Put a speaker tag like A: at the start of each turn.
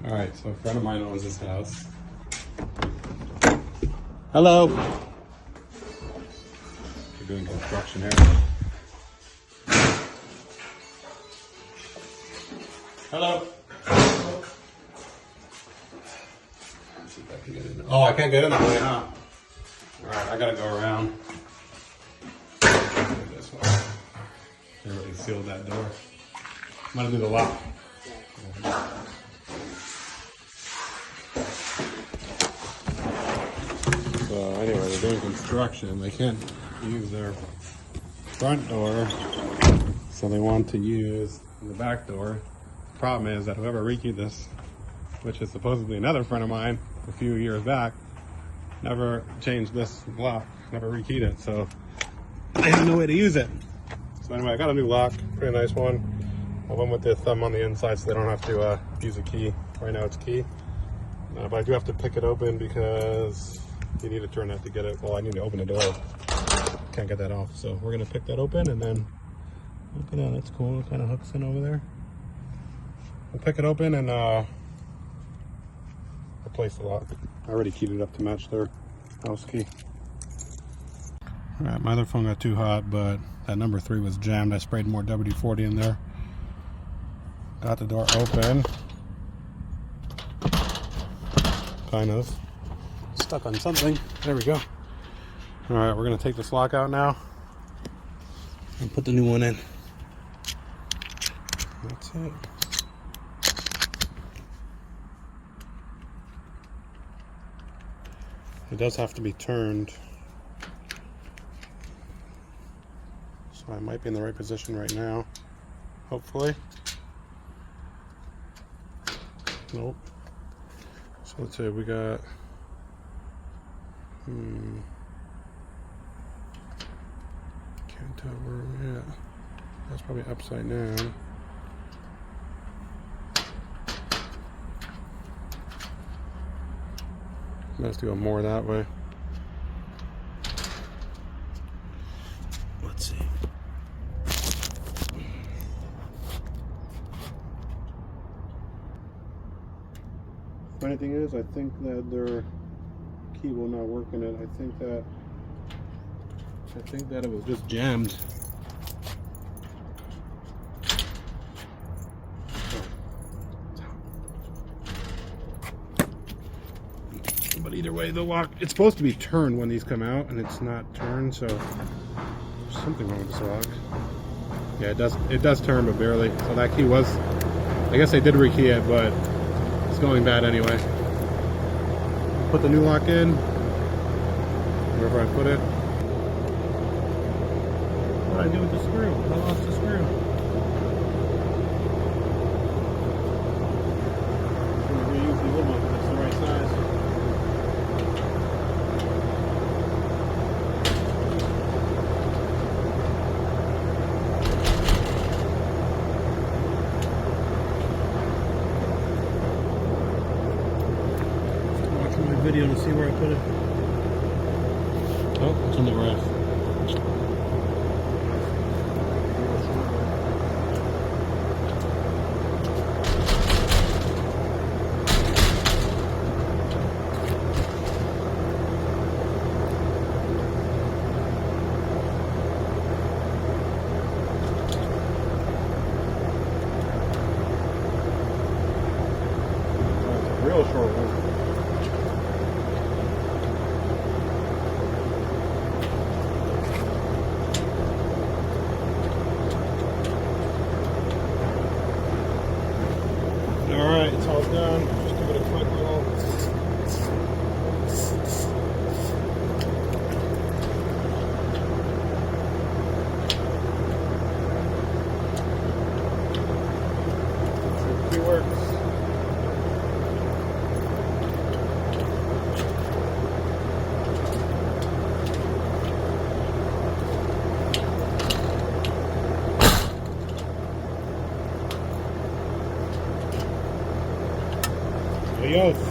A: All right, so a friend of mine owns this house. Hello. We're doing construction here. Hello. Let's see if I can get in. Oh, I can't get in that way, huh? All right, I gotta go around. This way. Everybody sealed that door. I'm gonna do the lock. So anyway, they're doing construction. They can't use their front door, so they want to use the back door. The problem is that whoever rekeyed this, which is supposedly another friend of mine a few years back, never changed this lock, never rekeyed it, so I have no way to use it. So anyway, I got a new lock, pretty nice one. I went with the thumb on the inside so they don't have to use a key. Right now it's key. But I do have to pick it open because you need to turn that to get it. Well, I need to open the door. Can't get that off. So we're gonna pick that open and then, look at that, that's cool. It kind of hooks in over there. We'll pick it open and replace the lock. I already keyed it up to match their house key. All right, my other phone got too hot, but that number 3 was jammed. I sprayed more WD-40 in there. Got the door open. Kind of. Stuck on something. There we go. All right, we're gonna take this lock out now and put the new one in. That's it. It does have to be turned. So I might be in the right position right now. Hopefully. Nope. So let's say we got can't tell where we're at. That's probably upside down. Let's do more that way. Let's see. Funny thing is, I think that their key will not work in it. I think that it was just jammed. But either way, the lock, it's supposed to be turned when these come out, and it's not turned, so there's something wrong with this lock. Yeah, it does turn, but barely. So that key was, I guess they did rekey it, but it's going bad anyway. Put the new lock in, wherever I put it. What did I do with the screw? I lost the screw. I'm going to reuse the old one, that's the right size. Video to see where I put it. Oh, it's on the graph. That's a real short one. Alright, it's all done. Just give it a quick little. It works. Adios.